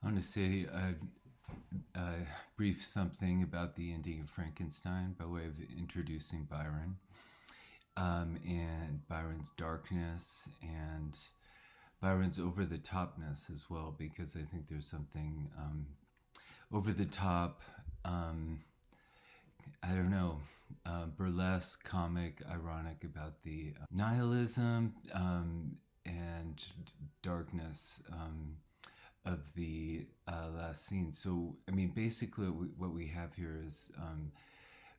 I want to say a brief something about the ending of Frankenstein by way of introducing Byron, and Byron's darkness and Byron's over the topness as well, because I think there's something over the top, I don't know, burlesque, comic, ironic about the nihilism and darkness of the last scene. So, I mean, basically, what we have here is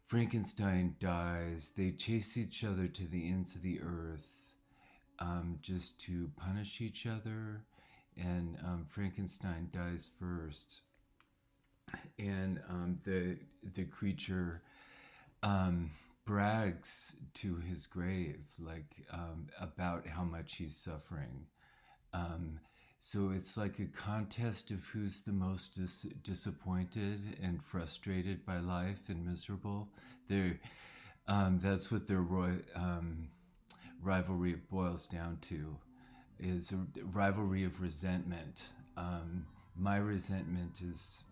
Frankenstein dies. They chase each other to the ends of the earth just to punish each other. And Frankenstein dies first. And the creature brags to his grave, like about how much he's suffering. Um, so it's like a contest of who's the most disappointed and frustrated by life and miserable. They're, that's what their rivalry boils down to, is a rivalry of resentment. My resentment is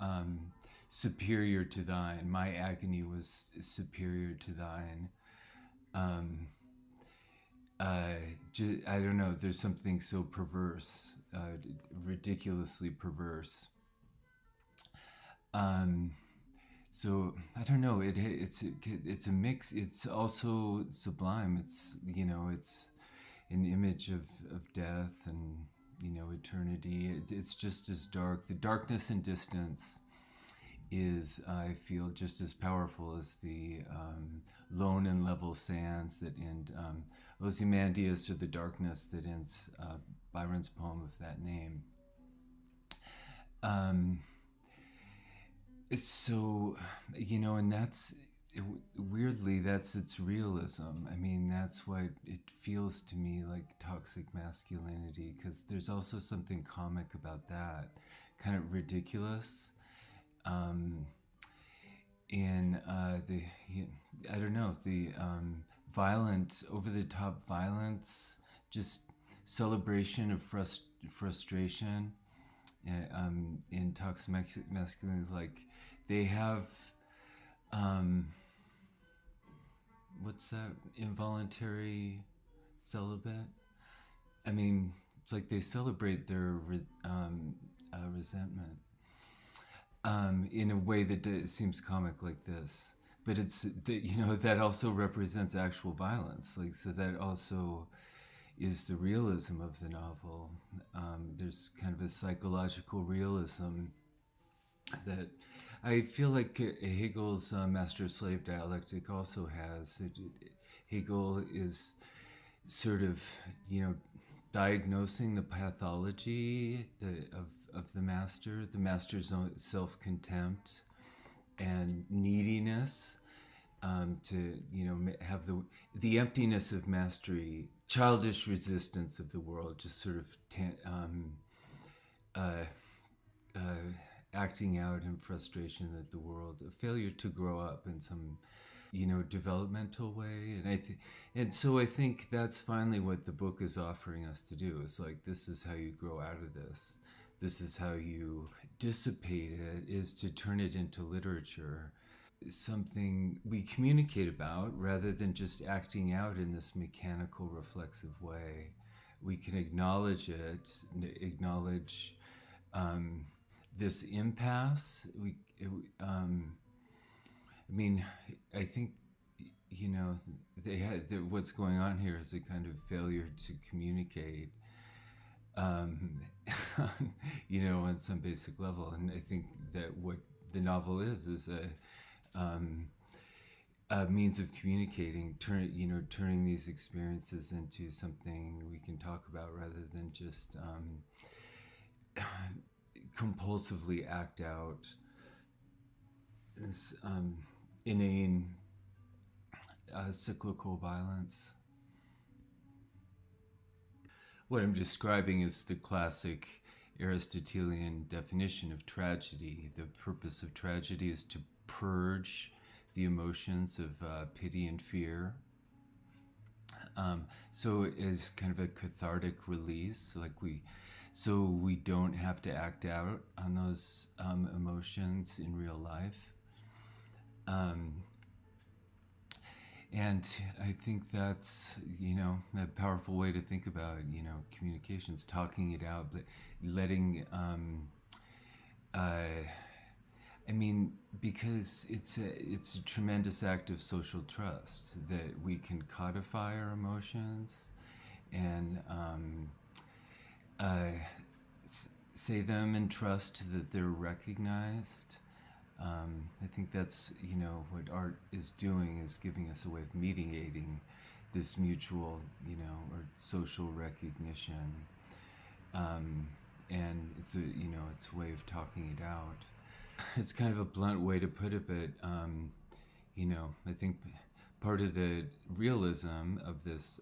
um, superior to thine. My agony was superior to thine. Um, I don't know. There's something so perverse, ridiculously perverse. Um, so I don't know. It's a mix. It's also sublime. It's an image of death and eternity. It's just as dark. The darkness and distance is, I feel, just as powerful as the lone and level sands that end Ozymandias, or the darkness that ends Byron's poem of that name. Um, so, and weirdly, that's its realism. I mean, that's why it feels to me like toxic masculinity, because there's also something comic about that, kind of ridiculous. Um, in the I don't know, the violent, over the top violence, just celebration of frustration. In toxic masculinity, like they have what's that, involuntary celibate. I mean, it's like they celebrate their resentment in a way that seems comic like this. But it's that, that also represents actual violence. Like, so that also is the realism of the novel. There's kind of a psychological realism that I feel like Hegel's master-slave dialectic also has. Hegel is sort of, diagnosing the pathology of the master's own self-contempt and neediness, to have the emptiness of mastery, childish resistance of the world, just sort of uh, uh, acting out in frustration at the world, a failure to grow up in some developmental way. And so I think that's finally what the book is offering us to do. It's like, this is how you grow out of this. This is how you dissipate it, is to turn it into literature, something we communicate about, rather than just acting out in this mechanical, reflexive way. We can acknowledge it, acknowledge this impasse. I mean, I think, what's going on here is a kind of failure to communicate, um, on some basic level. And I think that what the novel is a means of communicating, turning these experiences into something we can talk about, rather than just compulsively act out this inane cyclical violence. What I'm describing is the classic Aristotelian definition of tragedy. The purpose of tragedy is to purge the emotions of pity and fear. So it is kind of a cathartic release, like we so we don't have to act out on those emotions in real life. Um, and I think that's, a powerful way to think about, communications, talking it out, but letting, uh, I mean, because it's a tremendous act of social trust that we can codify our emotions and uh, say them and trust that they're recognized. I think that's what art is doing, is giving us a way of mediating this mutual or social recognition, and it's a way of talking it out. It's kind of a blunt way to put it, but I think part of the realism of this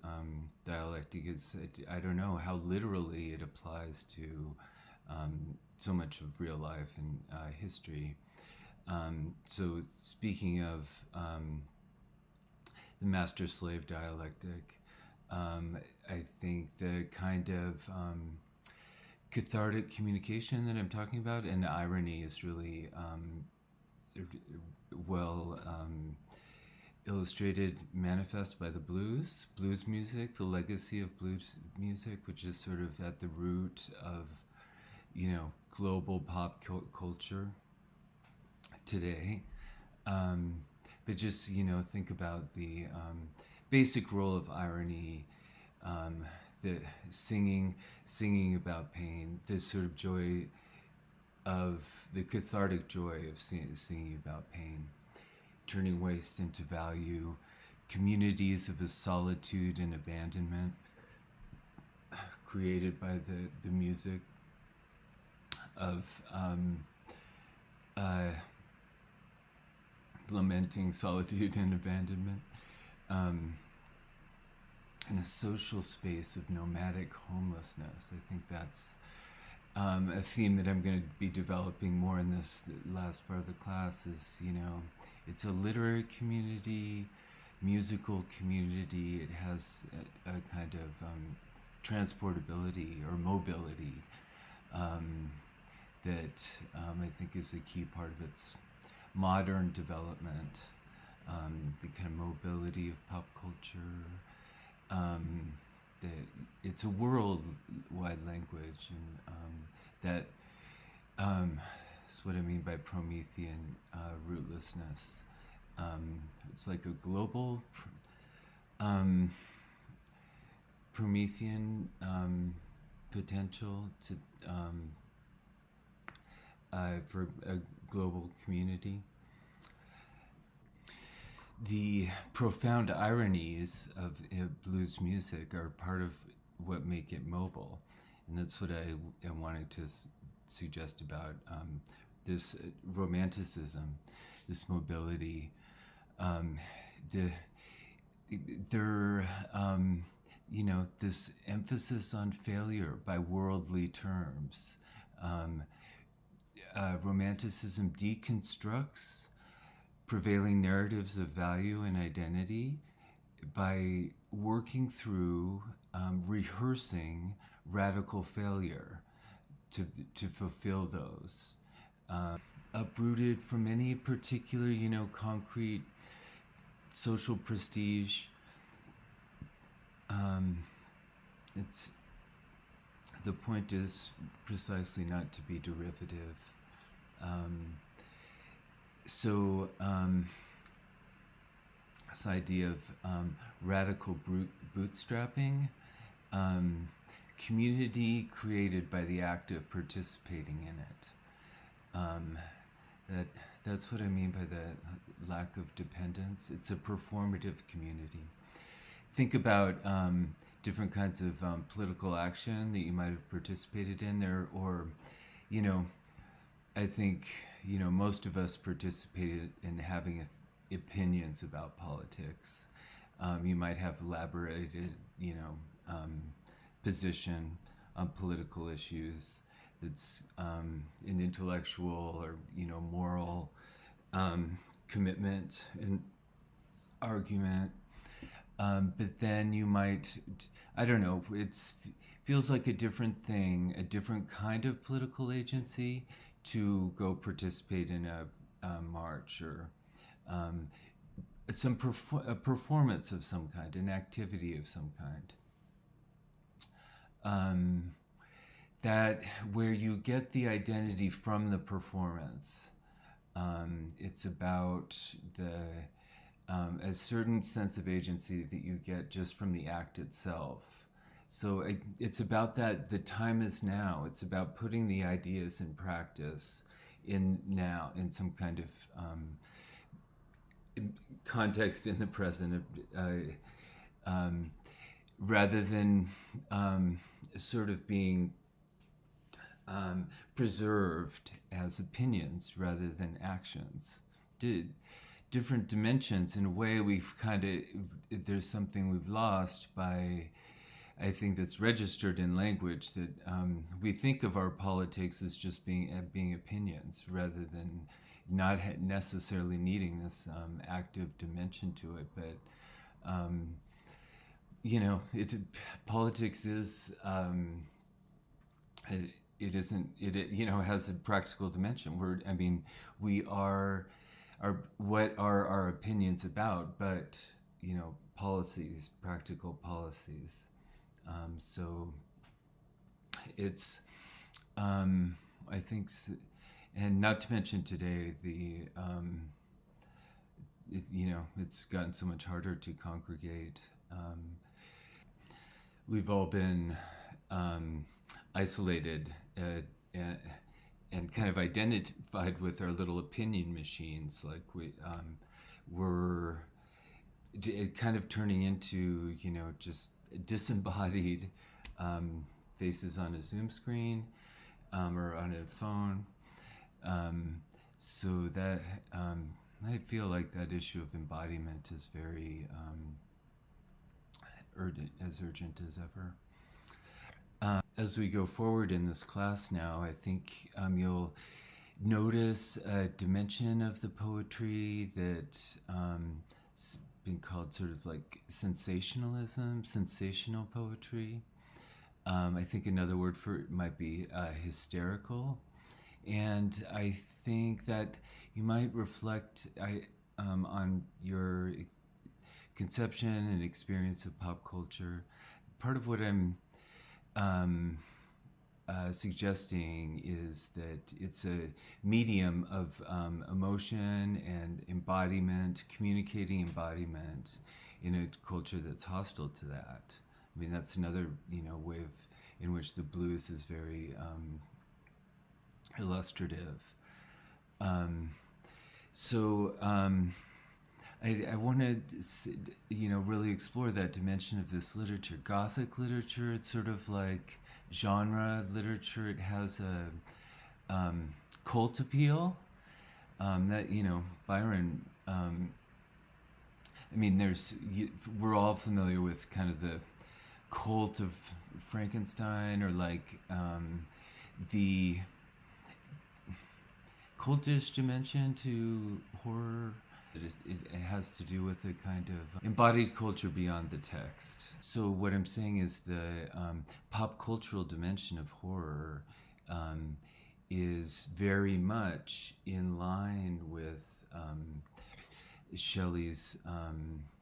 dialectic is that I don't know how literally it applies to so much of real life and history. So speaking of the master-slave dialectic, I think the kind of cathartic communication that I'm talking about, and irony, is really well illustrated, manifest by the blues music, the legacy of blues music, which is sort of at the root of global pop culture today. But just think about the basic role of irony, the singing about pain, this sort of joy of the cathartic joy of singing about pain, turning waste into value, communities of a solitude and abandonment created by the music of lamenting solitude and abandonment, in a social space of nomadic homelessness. I think that's a theme that I'm going to be developing more in this last part of the class. Is it's a literary community, musical community. It has a kind of transportability or mobility that I think is a key part of its modern development, the kind of mobility of pop culture, that it's a worldwide language, and that is what I mean by Promethean rootlessness. It's like a global Promethean potential to for a global community. The profound ironies of blues music are part of what make it mobile, and that's what I am wanting to suggest about this romanticism, this mobility. This emphasis on failure by worldly terms. Romanticism deconstructs prevailing narratives of value and identity by working through rehearsing radical failure to fulfill those. Uprooted from any particular, concrete social prestige. It's the point is precisely not to be derivative. This idea of radical bootstrapping, community created by the act of participating in it. That's what I mean by the lack of dependence. It's a performative community. Think about different kinds of political action that you might have participated in there, or, I think, most of us participated in having opinions about politics. You might have elaborated, position on political issues that's an intellectual or, moral commitment and argument. But then you might, I don't know, it's feels like a different thing, a different kind of political agency to go participate in a march or um, a performance of some kind, an activity of some kind. Um, that where you get the identity from the performance. It's about a certain sense of agency that you get just from the act itself. So it's about that. The time is now. It's about putting the ideas in practice in now in some kind of context in the present, um, rather than sort of being preserved as opinions rather than actions. Did different dimensions in a way we've kind of there's something we've lost by I think that's registered in language that we think of our politics as just being opinions rather than not necessarily needing this active dimension to it, but you know, politics is it, it isn't it you know has a practical dimension. I mean, we are what are our opinions about, but you know, policies, practical policies. So it's I think, and not to mention today you know, it's gotten so much harder to congregate. We've all been um, isolated and, and kind of identified with our little opinion machines. Like we're kind of turning into, you know, just disembodied faces on a Zoom screen or on a phone. Um, so that I feel like that issue of embodiment is very urgent as ever. As we go forward in this class now, I think you'll notice a dimension of the poetry that's been called sort of like sensationalism, sensational poetry. I think another word for it might be hysterical. And I think that you might reflect on your conception and experience of pop culture. Part of what I'm um, suggesting is that it's a medium of emotion and embodiment, communicating embodiment in a culture that's hostile to that. I mean, that's another, you know, way of, in which the blues is very illustrative. Um, so I want to, you know, really explore that dimension of this literature. Gothic literature, it's sort of like genre literature. It has a cult appeal that, you know, Byron. I mean, we're all familiar with kind of the cult of Frankenstein, or like the cultish dimension to horror. It has to do with a kind of embodied culture beyond the text. So what I'm saying is the pop cultural dimension of horror is very much in line with Shelley's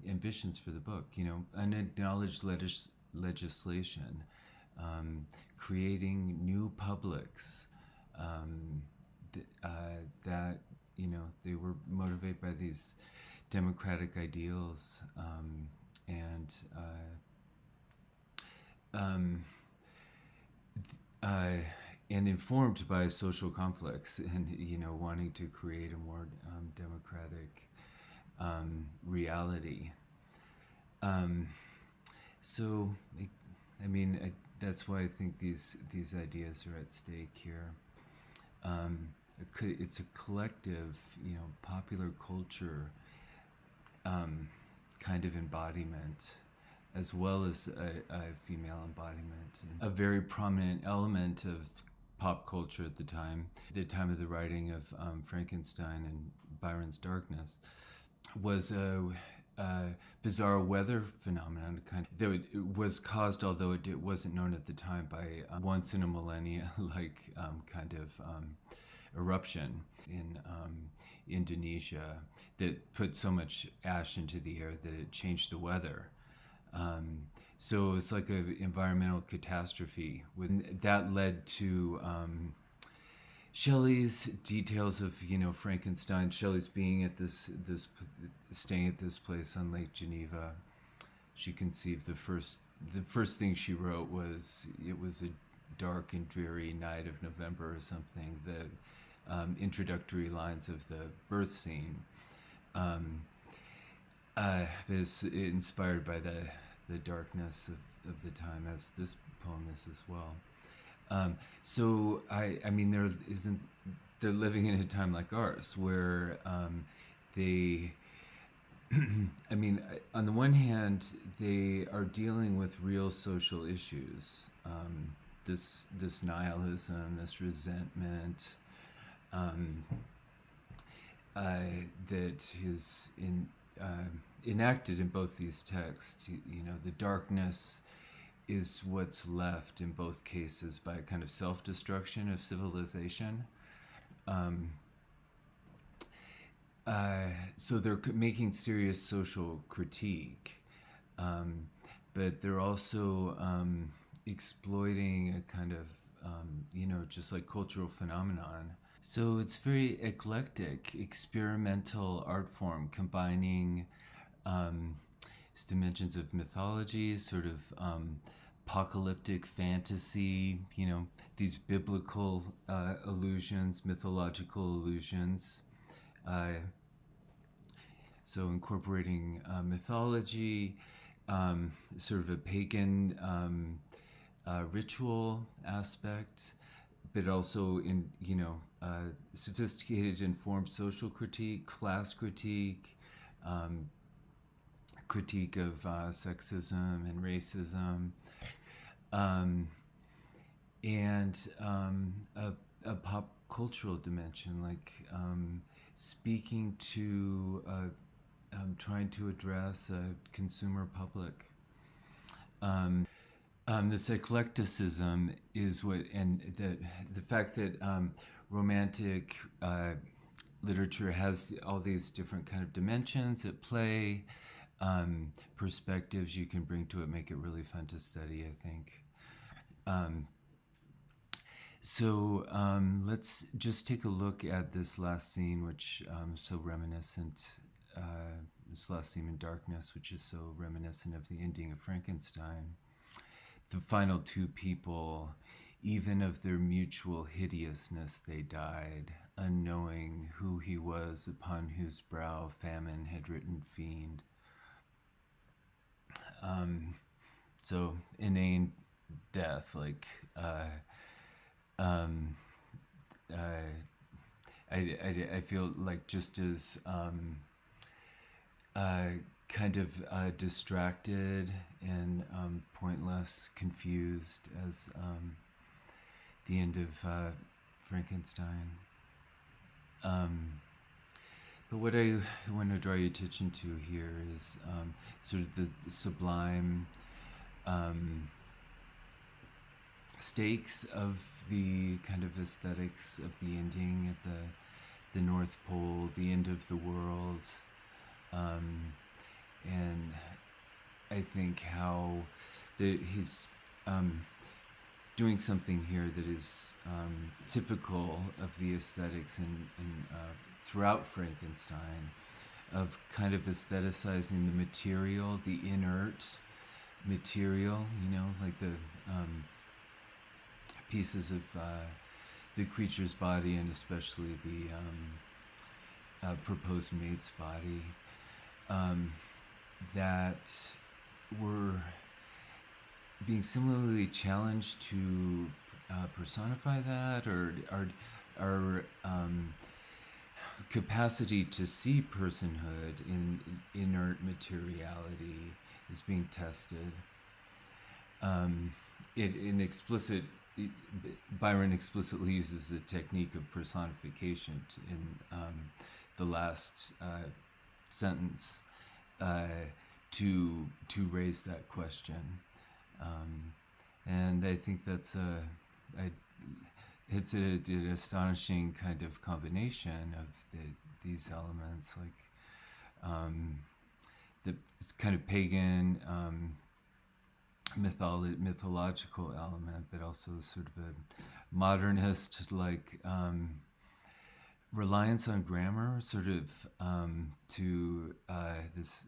ambitions for the book. You know, unacknowledged legislation, creating new publics. That, you know, they were motivated by these democratic ideals and um, uh, and informed by social conflicts, and, you know, wanting to create a more democratic reality. Um, so, I mean, that's why I think these ideas are at stake here. It's a collective, you know, popular culture kind of embodiment, as well as a female embodiment. And a very prominent element of pop culture at the time of the writing of Frankenstein and Byron's Darkness, was uh, bizarre weather phenomenon, kind of, that it was caused, although it wasn't known at the time, by once in a millennia, like kind of eruption in Indonesia that put so much ash into the air that it changed the weather. Um, so it's like an environmental catastrophe. That led to Shelley's details of Frankenstein. Shelley's being at this staying at this place on Lake Geneva. She conceived the first thing she wrote was it was a dark and dreary night of November or something. The introductory lines of the birth scene um, is inspired by the darkness of the time, as this poem is as well. So I mean, they're living in a time like ours where they, I mean, on the one hand, they are dealing with real social issues. This nihilism, this resentment, um, that is enacted in both these texts. The darkness is what's left in both cases by a kind of self-destruction of civilization. Um, so they're making serious social critique, but they're also exploiting a kind of, just like cultural phenomenon. So it's very eclectic, experimental art form, combining dimensions of mythology, sort of apocalyptic fantasy, these biblical allusions, mythological allusions. So incorporating mythology, sort of a pagan ritual aspect, but also in sophisticated, informed social critique, class critique, critique of sexism and racism, and a pop cultural dimension, like speaking to, trying to address a consumer public. This eclecticism is what, and the fact that romantic literature has all these different kind of dimensions at play, perspectives you can bring to it, make it really fun to study, I think. So let's just take a look at this last scene, which is so reminiscent, this last scene in Darkness, which is so reminiscent of the ending of Frankenstein. The final two people, even of their mutual hideousness they died, unknowing who he was upon whose brow famine had written fiend. So inane death, like I feel like just as kind of distracted and pointless, confused as the end of Frankenstein. But what I want to draw your attention to here is sort of the sublime stakes of the kind of aesthetics of the ending at the North Pole, the end of the world, and I think how he's doing something here that is typical of the aesthetics in throughout Frankenstein, of kind of aestheticizing the material, the inert material, like the pieces of the creature's body, and especially the proposed mate's body, that were being similarly challenged to personify that, or our capacity to see personhood in inert materiality is being tested. Byron explicitly uses the technique of personification in the last sentence, uh, to raise that question. Um, and I think I, it's an astonishing kind of combination of these elements, like the it's kind of pagan mythological element, but also sort of a modernist like reliance on grammar, sort of to this,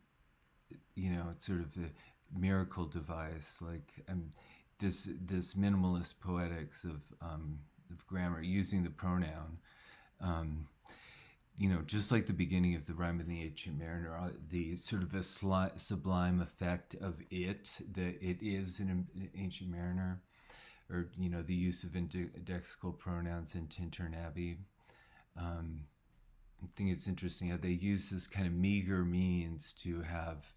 it's sort of the miracle device, like this minimalist poetics of grammar, using the pronoun. Um, just like the beginning of the Rime of the Ancient Mariner, the sort of a sublime effect of that it is an Ancient Mariner, or the use of indexical pronouns in Tintern Abbey. I think it's interesting how they use this kind of meager means to have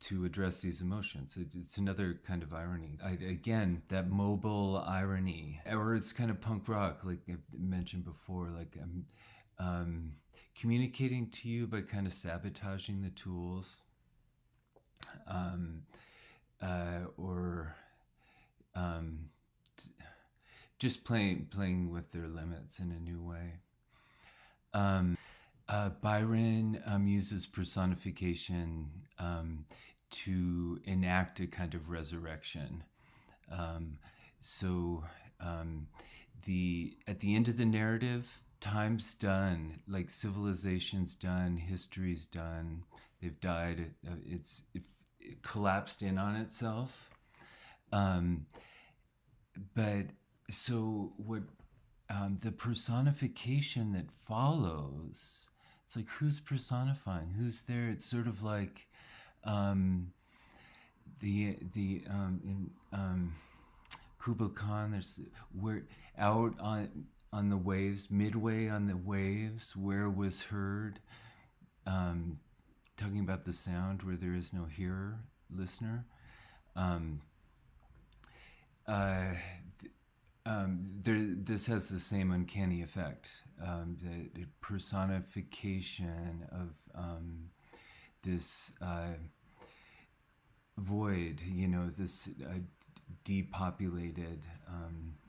to address these emotions. It's another kind of irony. Again, that mobile irony, or it's kind of punk rock, like I mentioned before. Like I'm communicating to you by kind of sabotaging the tools, or just playing with their limits in a new way. Byron uses personification to enact a kind of resurrection. Um, so at the end of the narrative, time's done, like civilization's done, history's done. They've died. It collapsed in on itself. But so what? The personification that follows, it's like, who's personifying? Who's there? It's sort of like in Kubla Khan. We're out on the waves, midway on the waves, where was heard. Talking about the sound where there is no hearer, listener. This has the same uncanny effect. The personification of this void, this depopulated,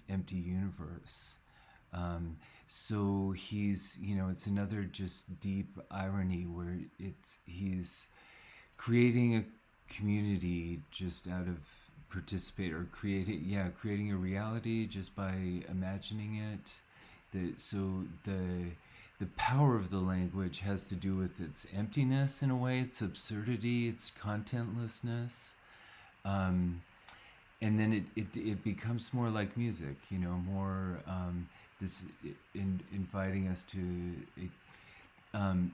empty universe. So it's another just deep irony where he's creating a community just out of creating a reality just by imagining it. The power of the language has to do with its emptiness, in a way, its absurdity, its contentlessness, and then it becomes more like music, more inviting us to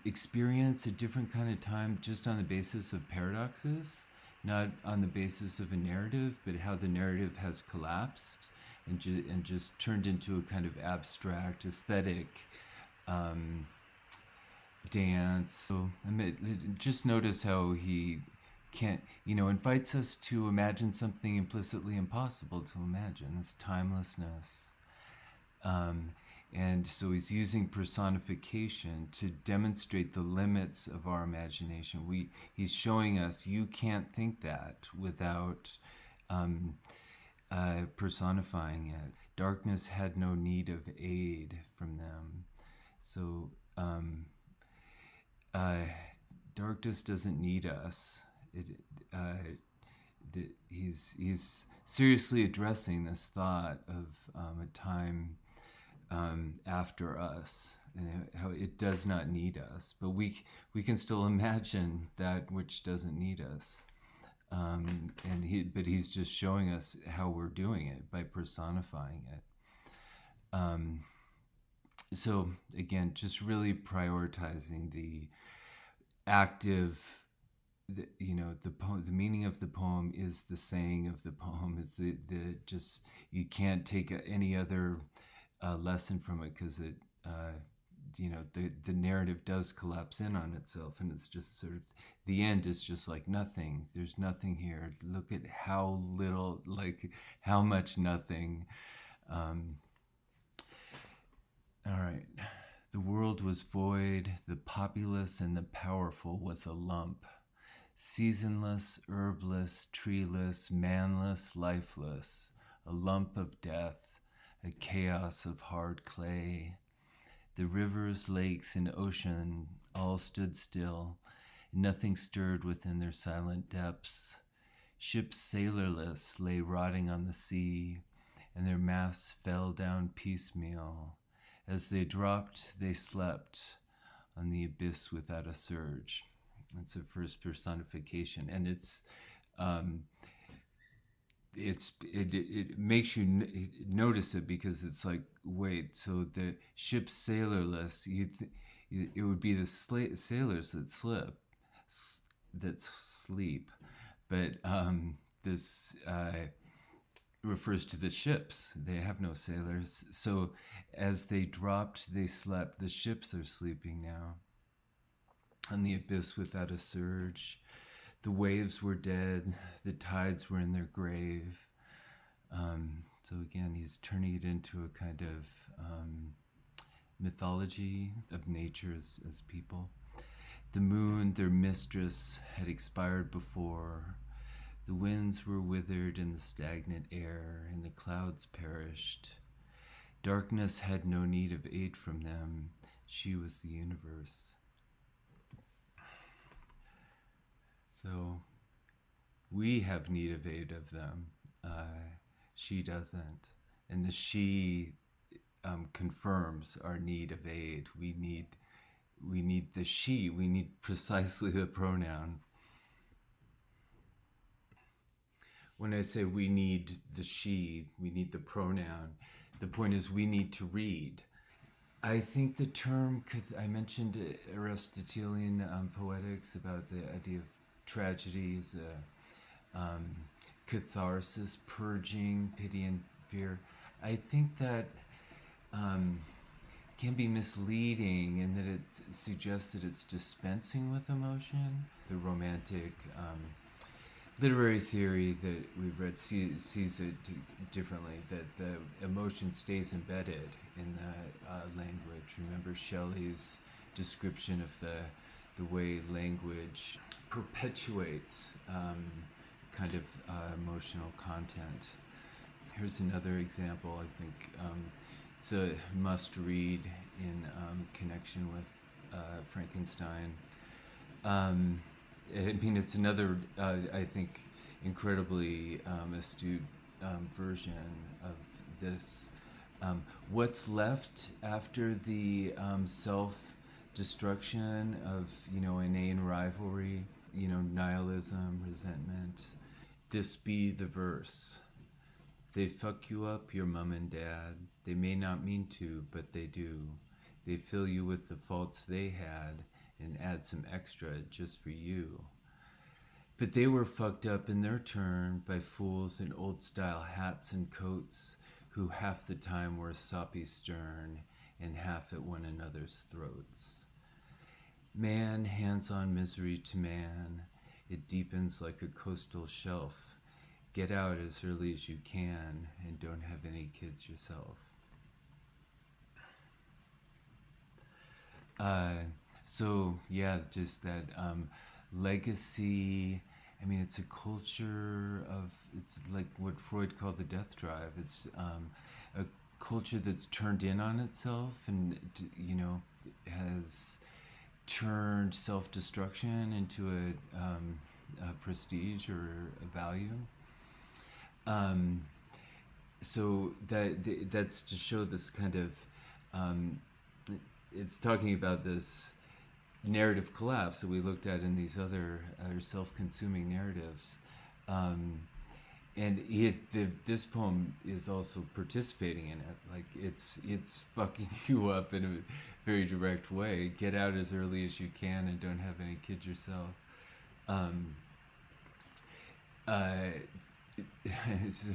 experience a different kind of time just on the basis of paradoxes, not on the basis of a narrative, but how the narrative has collapsed and just turned into a kind of abstract aesthetic dance. So just notice how he invites us to imagine something implicitly impossible to imagine, this timelessness. And so he's using personification to demonstrate the limits of our imagination. He's showing us you can't think that without personifying it. Darkness had no need of aid from them. So darkness doesn't need us. He's seriously addressing this thought of a time after us, and how it does not need us, but we can still imagine that which doesn't need us. But he's just showing us how we're doing it by personifying it. So again, just really prioritizing the active. The meaning of the poem is the saying of the poem. It's just, you can't take any other lesson from it, because it the narrative does collapse in on itself, and it's just sort of, the end is just like nothing. There's nothing here. Look at how little, like how much nothing. All right, the world world was void, the populous and the powerful was a lump. Seasonless, herbless, treeless, manless, lifeless, a lump of death, a chaos of hard clay. The rivers, lakes, and ocean all stood still. Nothing stirred within their silent depths. Ships sailorless lay rotting on the sea, and their masts fell down piecemeal. As they dropped, they slept on the abyss without a surge. It's a first personification, and it makes you notice it, because it's like, wait, so the ship's sailorless, it would be the sailors that sleep, but this refers to the ships. They have no sailors, so as they dropped, they slept. The ships are sleeping now on the abyss without a surge. The waves were dead, the tides were in their grave. So again, he's turning it into a kind of mythology of nature as people. The moon, their mistress, had expired before. The winds were withered in the stagnant air, and the clouds perished. Darkness had no need of aid from them. She was the universe. So we have need of aid of them. She doesn't. And the she confirms our need of aid. We need the she. We need precisely the pronoun. When I say we need the she, we need the pronoun, the point is we need to read. I think the term, I mentioned Aristotelian poetics about the idea of tragedy as a catharsis, purging, pity and fear. I think that can be misleading in that it suggests that it's dispensing with emotion. The romantic literary theory that we've read sees it differently, that the emotion stays embedded in the language. Remember Shelley's description of the way language perpetuates kind of emotional content. Here's another example. I think it's a must-read in connection with Frankenstein. I mean, it's another, I think, incredibly astute version of this. What's left after the self-destruction of, inane rivalry, nihilism, resentment? This be the verse. They fuck you up, your mom and dad. They may not mean to, but they do. They fill you with the faults they had and add some extra just for you. But they were fucked up in their turn by fools in old-style hats and coats who half the time were soppy stern and half at one another's throats. Man hands on misery to man. It deepens like a coastal shelf. Get out as early as you can and don't have any kids yourself. So yeah, just that legacy. I mean, it's a culture of, it's like what Freud called the death drive. It's a culture that's turned in on itself and, has turned self-destruction into a prestige or a value. So that's to show this kind of, it's talking about this narrative collapse that we looked at in these other self-consuming narratives. And this poem is also participating in it. Like it's fucking you up in a very direct way. Get out as early as you can and don't have any kids yourself. So,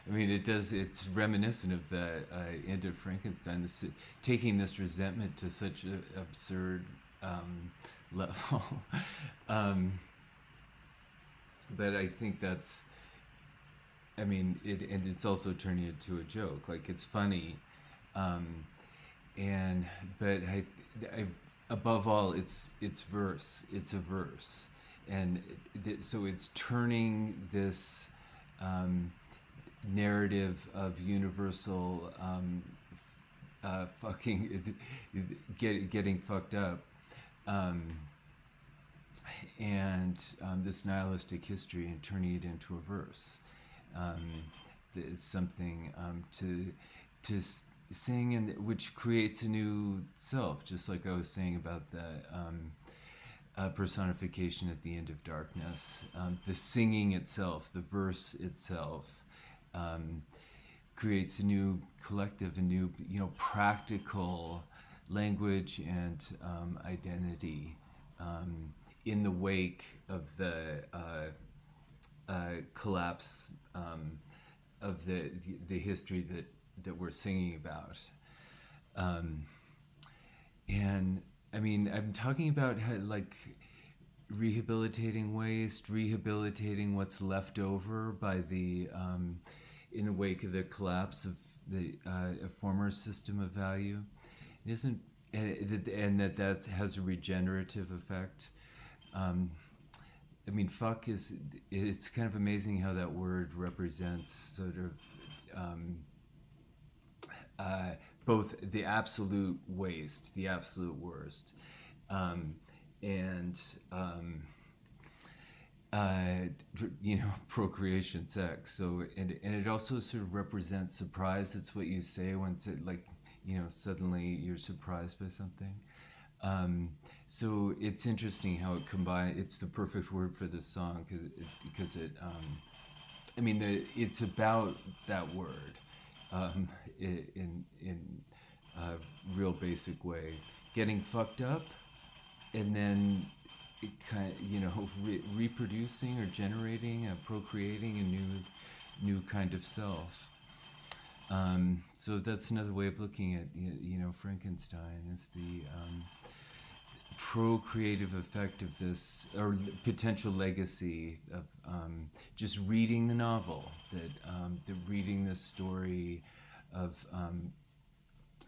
I mean, it's reminiscent of the end of Frankenstein, taking this resentment to such an absurd level. But I think that's, and it's also turning it to a joke. Like, it's funny. and but I above all, it's verse. It's a verse, and so it's turning this um, narrative of universal fucking getting fucked up, um, and this nihilistic history, and turning it into a verse. Um, is something to sing, and which creates a new self, just like I was saying about the personification at the end of darkness. The singing itself, the verse itself, um, creates a new collective, a new, practical language and identity in the wake of the collapse of the history that we're singing about. Um, and I mean, I'm talking about how, like, rehabilitating waste, rehabilitating what's left over by the in the wake of the collapse of the a former system of value. It isn't, and that has a regenerative effect. Um, I mean, fuck is, it's kind of amazing how that word represents sort of um, uh, both the absolute waste, the absolute worst, um, and uh, procreation, sex. So, and it also sort of represents surprise. It's what you say when it's like, suddenly you're surprised by something. So it's interesting how it combines. It's the perfect word for this song because it I mean, it's about that word in a real basic way, getting fucked up, and then it kind of, reproducing or generating, procreating a new kind of self. So that's another way of looking at, Frankenstein, is the procreative effect of this, or potential legacy of just reading the novel, that reading this story of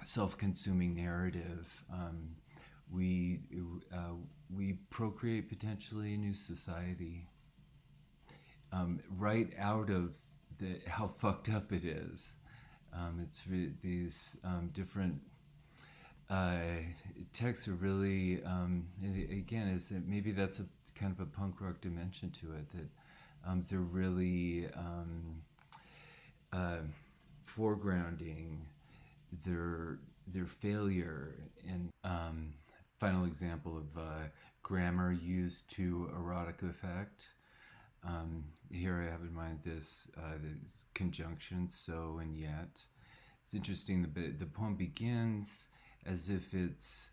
self-consuming narrative. We we procreate potentially a new society, right out of how fucked up it is. These different uh, texts are really, again, is that maybe that's a kind of a punk rock dimension to it, that they're really uh, foregrounding their failure. And final example of grammar used to erotic effect. Here I have in mind this conjunction, so and yet. It's interesting. The poem begins as if it's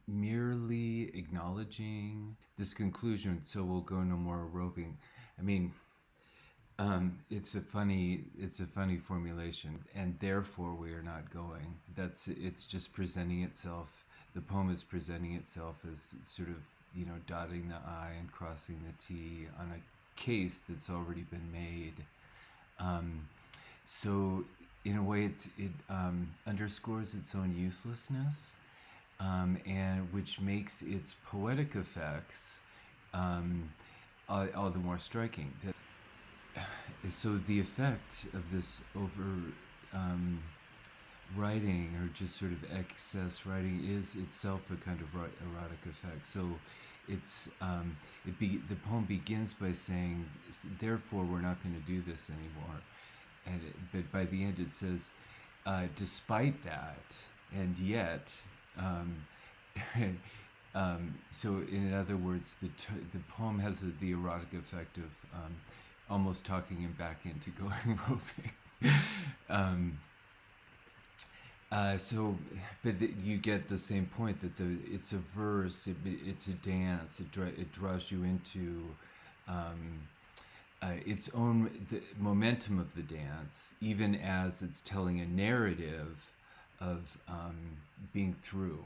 merely acknowledging this conclusion. So we'll go no more roving. I mean, it's a funny formulation, and therefore we are not going. It's just presenting itself. The poem is presenting itself as sort of, dotting the I and crossing the T on a case that's already been made. So in a way, it underscores its own uselessness, and which makes its poetic effects all the more striking. So the effect of this over writing, or just sort of excess writing, is itself a kind of erotic effect. So the poem begins by saying, therefore we're not going to do this anymore, but by the end it says, despite that, and yet. So in other words, the poem has the erotic effect of almost talking him back into going roving. But you get the same point, that it's a verse, it's a dance. It draws you into its own the momentum of the dance, even as it's telling a narrative of being through.